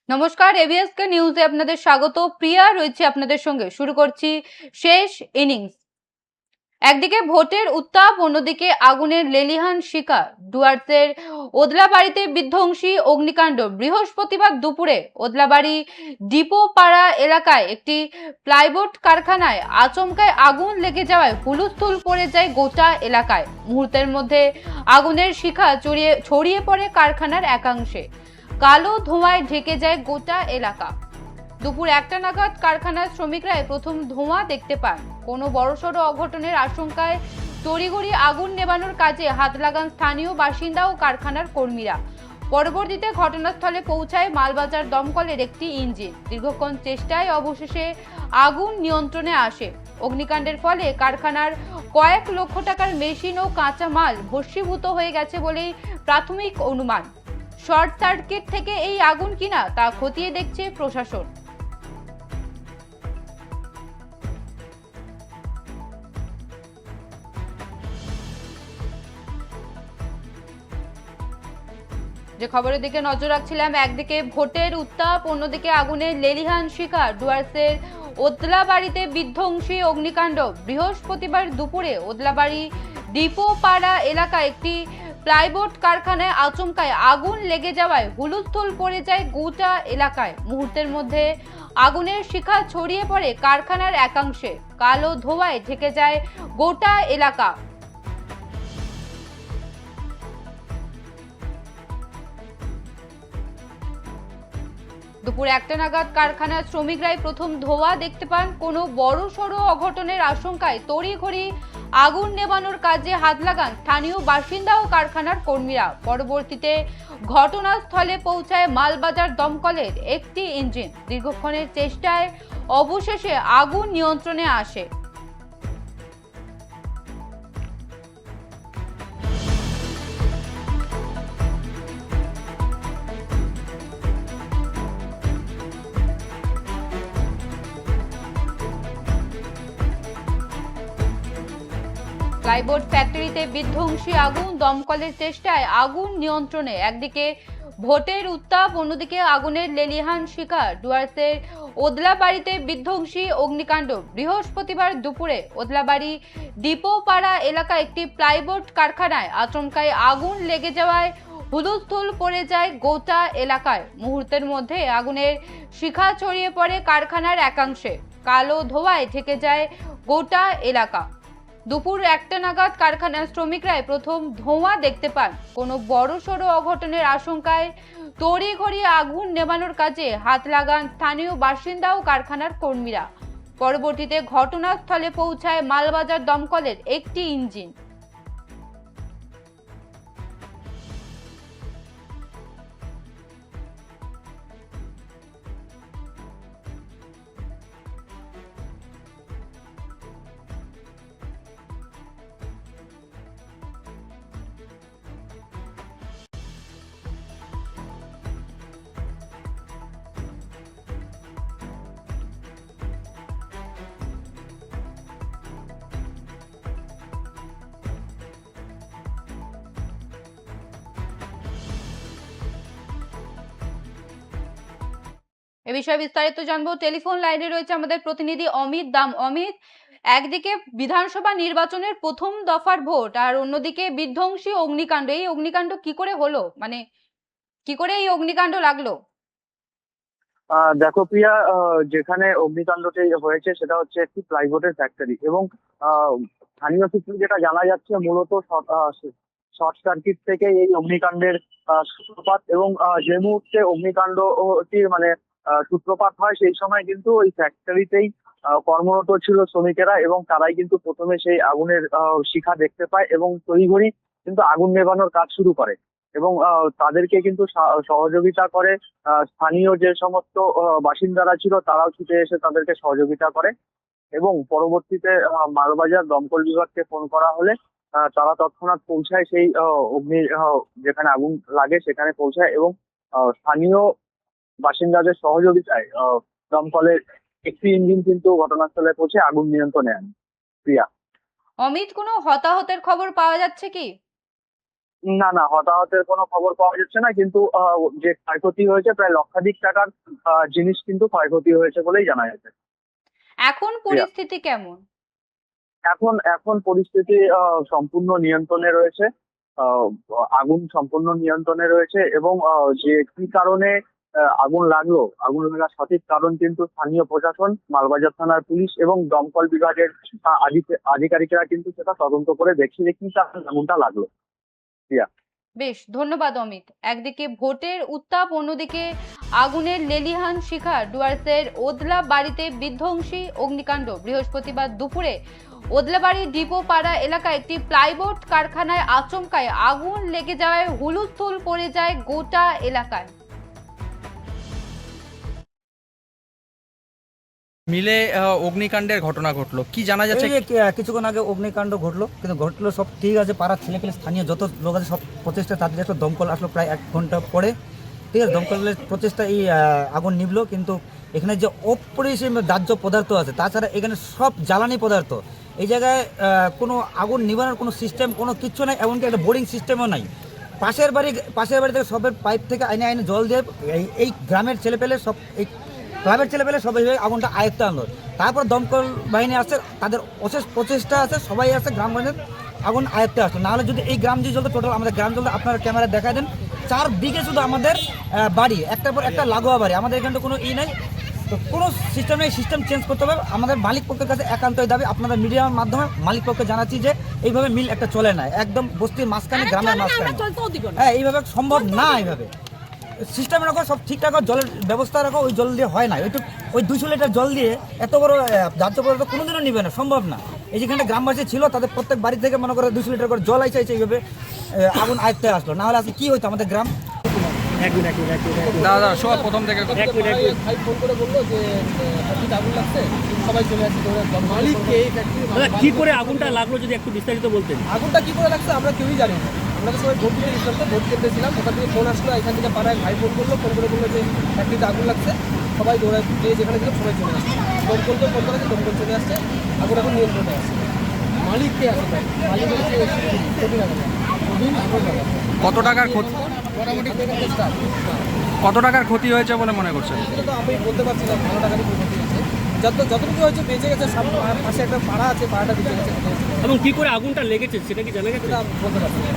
নমস্কার, এবিএসকে নিউজে আপনাদের স্বাগত। প্রিয়া রয়েছে আপনাদের সঙ্গে। শুরু করছি শেষ ইনিংস। একদিকে ভোটের উত্তাপ, অন্যদিকে আগুনের লেলিহান শিকার ডুয়ার্সের ওদলাবাড়িতে বিধ্বংসী অগ্নিকাণ্ড। বৃহস্পতিবার দুপুরে ওদলাবাড়ি ডিপো পাড়া এলাকায় একটি প্লাইবোর্ড কারখানায় আচমকায় আগুন লেগে যাওয়ায় হুলস্থুল পড়ে যায় গোটা এলাকায়। মুহূর্তের মধ্যে আগুনের শিখা ছড়িয়ে পড়ে কারখানার একাংশে। কালো ধোঁয়ায় ঢেকে যায় গোটা এলাকা। দুপুর 1টা নাগাদ কারখানার শ্রমিকরা প্রথম ধোঁয়া দেখতে পান। কোনো বড়সড় অঘটনের আশঙ্কায় তড়িঘড়ি আগুন নেভানোর কাজে হাত লাগান স্থানীয় বাসিন্দা ও কারখানার কর্মীরা। পরবর্তীতে ঘটনাস্থলে পৌঁছায় মালবাজার দমকলের একটি ইঞ্জিন। দীর্ঘক্ষণ চেষ্টায় অবশেষে আগুন নিয়ন্ত্রণে আসে। অগ্নিকাণ্ডের ফলে কারখানার কয়েক লক্ষ টাকার মেশিন ও কাঁচা মাল ভস্মীভূত হয়ে গেছে বলেই প্রাথমিক অনুমান। শর্ট সার্কিট থেকে এই আগুন কিনা তা খতিয়ে দেখছে প্রশাসন। যে খবরের দিকে নজর রাখছিলাম, একদিকে ভোটের উত্তাপ, অন্যদিকে আগুনের লেলিহান শিকার ডুয়ার্সের ওদলাবাড়িতে বিধ্বংসী অগ্নিকাণ্ড। বৃহস্পতিবার দুপুরে ওদলাবাড়ি ডিপো পাড়া এলাকায় একটি প্লাইবোর্ড কারখানায় আচমকায় আগুন লেগে যাওয়ায় হুলস্থুল পড়ে যায় গোটা এলাকায়। মুহূর্তের মধ্যে আগুনের শিখা ছড়িয়ে পড়ে কারখানার একাংশে। কালো ধোঁয়ায় ঢেকে যায় গোটা এলাকা। দুপুর 1টা নাগাদ কারখানার শ্রমিকরাই প্রথম ধোঁয়া দেখতে পান। কোনো বড়সড় অঘটনের আশঙ্কায় তড়িঘড়ি আগুন নেভানোর কাজে হাত লাগান স্থানীয় বাসিন্দা ও কারখানার কর্মীরা। পরবর্তীতে ঘটনাস্থলে পৌঁছায় মালবাজার দমকলের একটি ইঞ্জিন। দীর্ঘক্ষণের চেষ্টায় অবশেষে আগুন নিয়ন্ত্রণে আসে। প্লাইবোর্ড ফ্যাক্টরিতে বিধ্বংসী আগুন, দমকলের চেষ্টায় আগুন নিয়ন্ত্রণে। একদিকে ভোটের উত্তাপ, অন্যদিকে আগুনের লেলিহান শিকার ডুয়ার্সের ওদলাবাড়িতে বিধ্বংসী অগ্নিকাণ্ড। বৃহস্পতিবার দুপুরে ওদলাবাড়ি ডিপো পাড়া এলাকায় একটি প্লাইবোর্ড কারখানায় আচমকায় আগুন লেগে যাওয়ায় হুলস্থুল পড়ে যায় গোটা এলাকায়। মুহূর্তের মধ্যে আগুনের শিখা ছড়িয়ে পড়ে কারখানার একাংশে। কালো ধোঁয়ায় ঢেকে যায় গোটা এলাকা। দুপুর 1টা নাগাদ কারখানার শ্রমিকরাই প্রথম ধোঁয়া দেখতে পান। কোনো বড়সড় অঘটনের আশঙ্কায় তড়িঘড়ি আগুন নেভানোর কাজে হাত লাগান স্থানীয় বাসিন্দা ও কারখানার কর্মীরা। পরবর্তীতে ঘটনাস্থলে পৌঁছায় মালবাজার দমকলের একটি ইঞ্জিন। এ বিষয়ে বিস্তারিত জানবো। টেলিফোন লাইনে রয়েছে আমাদের প্রতিনিধি অমিত দাম। অমিত, একদিকে বিধানসভা নির্বাচনের প্রথম দফার ভোট, আর অন্যদিকে বিধ্বংসী অগ্নিকাণ্ড। এই অগ্নিকাণ্ড কি করে হলো, মানে কি করে এই অগ্নিকাণ্ড লাগলো? দেখো প্রিয়া, যেখানে অগ্নিকাণ্ডটি হয়েছে সেটা হচ্ছে একটি প্লাইবোর্ডের ফ্যাক্টরি এবং স্থানীয় সূত্রে যেটা জানা যাচ্ছে মূলত শর্ট সার্কিট থেকে এই অগ্নিকাণ্ডের সূত্রপাত। এবং যে মুহূর্তে অগ্নিকাণ্ডটি মানে সূত্রপাত হয় সেই সময় কিন্তু ওই ফ্যাক্টরিতেই কর্মরত ছিল শ্রমিকেরা এবং তারাই কিন্তু প্রথমে সেই আগুনের শিখা দেখতে পায় এবং তড়িঘড়ি কিন্তু আগুন নেভানোর কাজ শুরু করে এবং তাদেরকে কিন্তু সহযোগিতা করে স্থানীয় যে সমস্ত বাসিন্দারা ছিল তারাও ছুটে এসে তাদেরকে সহযোগিতা করে এবং পরবর্তীতে মালবাজার দমকল বিভাগকে ফোন করা হলে তারা তৎক্ষণাৎ পৌঁছায় সেই অগ্নি যেখানে আগুন লাগে সেখানে পৌঁছায় এবং স্থানীয় বাসিন্দাদের সহযোগিতায় দমকলের একটি ইঞ্জিন কিন্তু ঘটনাস্থলে পৌঁছে আগুন নিয়ন্ত্রণে আনে। প্রিয়া, অমিত, কোনো হতাহতের খবর পাওয়া যাচ্ছে কি? না না, হতাহতের কোনো খবর পাওয়া যাচ্ছে না, কিন্তু যে ক্ষয়ক্ষতি হয়েছে প্রায় লক্ষাধিক টাকার জিনিস কিন্তু ক্ষয়ক্ষতি হয়েছে বলেই জানা যাচ্ছে। এখন প্রিয়া, পরিস্থিতি কেমন? এখন এখন পরিস্থিতি সম্পূর্ণ নিয়ন্ত্রণে রয়েছে। আহ, আগুন সম্পূর্ণ নিয়ন্ত্রণে রয়েছে এবং যে কি কারণে আগুন লাগলো, আগুন লাগার সঠিক কারণ কিন্তু স্থানীয় প্রশাসন, মালবাজার থানার পুলিশ এবং দমকল বিভাগের আধিকারিকরা কিন্তু সেটা তদন্ত করে দেখছে যে কি কারণে আগুনটা লাগলো। প্রিয়া, বেশ, ধন্যবাদ অমিত। একদিকে ভোটের উত্তাপ, অন্যদিকে আগুনের লেলিহান শিখা। ডুয়ার্সের ওদলা বাড়িতে বিধ্বংসী অগ্নিকাণ্ড। বৃহস্পতিবার দুপুরে ওদলাবাড়ি ডিপো পাড়া এলাকায় একটি প্লাইবোর্ড কারখানায় আচমকায় আগুন লেগে যাওয়ায় হুলস্থুল পড়ে যায় গোটা এলাকায়। মিলে অগ্নিকাণ্ডের ঘটনা ঘটলো, কি জানা এই যাচ্ছে? যে কিছুক্ষণ আগে অগ্নিকাণ্ড ঘটলো, কিন্তু ঘটলো সব ঠিক আছে। পাড়ার ছেলেপেলে স্থানীয় যত লোক আছে সব প্রচেষ্টা, তাদের একটা দমকল আসলো প্রায় 1 ঘন্টা পরে। ঠিক আছে, দমকলের প্রচেষ্টা এই আগুন নিভলো। কিন্তু এখানে যে অপরিসীম দাহ্য পদার্থ আছে, তাছাড়া এখানে সব জ্বালানি পদার্থ। এই জায়গায় কোনো আগুন নিবানোর কোনো সিস্টেম কোনো কিচ্ছু নাই, এমনকি একটা বোরিং সিস্টেমও নাই। পাশের বাড়ি থেকে সবের পাইপ থেকে আইনে জল দিয়ে এই গ্রামের ছেলেপেলে সব এই ক্লাবের ছেলেপেলে সবাই আগুনটা আয়ত্তে আনলো। তারপর দমকল বাহিনী আসছে, তাদের অশেষ প্রচেষ্টা আছে, সবাই আছে, গ্রাম বাহিনীর আগুন আয়ত্তে আসলো। নাহলে যদি এই গ্রাম যে জ্বলতো, টোটাল আমাদের গ্রাম জ্বলতো, আপনারা ক্যামেরা দেখায় দেন, 4 দিকে শুধু আমাদের বাড়ি, একটার পর একটা লাগোয়া বাড়ি। আমাদের এখানে কোনো নাই, তো কোনো সিস্টেম নেই। সিস্টেম চেঞ্জ করতে হবে। আমাদের মালিক পক্ষের কাছে একান্তই দাবি, আপনাদের মিডিয়ার মাধ্যমে মালিক পক্ষে জানাচ্ছি যে এইভাবে মিল একটা চলে না, একদম বস্তির মাঝখানে, গ্রামের মাঝখানে। হ্যাঁ, এইভাবে সম্ভব না। এইভাবে সিস্টেম রাখো, সব ঠিকঠাক জলের ব্যবস্থা রাখো। ওই জল দিয়ে হয় না, ওই 200 লিটার জল দিয়ে এত বড় দাহ্য পদার্থ কোনোদিনও নিবে না, সম্ভব না। এই যেখানে গ্রামবাসী ছিল, তাদের প্রত্যেক বাড়ি থেকে মনে করে 200 লিটার করে জল আইছে, এইভাবে আগুন আয়ত্তে আসলো। না হলে আজকে কি হইতো আমাদের গ্রাম। দাদা সব প্রথম থেকে ভাই ফোন করে বললো যে ফ্যাক্টরিতে আগুন লাগছে, সবাই চলে আসছে মালিককে এই ফ্যাক্টরি। কি করে আগুনটা লাগলো যদি একটু বিস্তারিত বলতেন? আগুনটা কি করে লাগছে আমরা কেউই জানি না। আমরা তো সবাই ভোট দিতে গেছিলাম, তো ভোট কেন্দ্রে ওখান থেকে ফোন আসলো, এখান থেকে পাড়ায় ভাই ফোন করলো, ফোন করে বললো যে ফ্যাক্টরিতে আগুন লাগছে, সবাই দৌড়ায়, যে যেখানে ছিল সবাই চলে আসছে। দমকল তো ফোন করেছে, দমকল চলে আসছে, আগুন এখন নিয়ন্ত্রণে আসছে। মালিককে আসে ভাই, মালিক হচ্ছে কঠিন আগুন, আগুন লাগাচ্ছে। কত টাকার ক্ষতি, মোটামুটি কত টাকার ক্ষতি হয়েছে বলে মনে করছেন? সেটা তো আমি বলতে পারছি না, ভালো টাকারই ক্ষতি হয়েছে। যতটুকু হয়েছে বেঁচে গেছে, সামনে পাশে একটা পাড়া আছে, পাড়াটা বেঁচে গেছে। এবং কি করে আগুনটা লেগেছে সেটা কি জানা গেছে? সেটা বলতে পারছি না।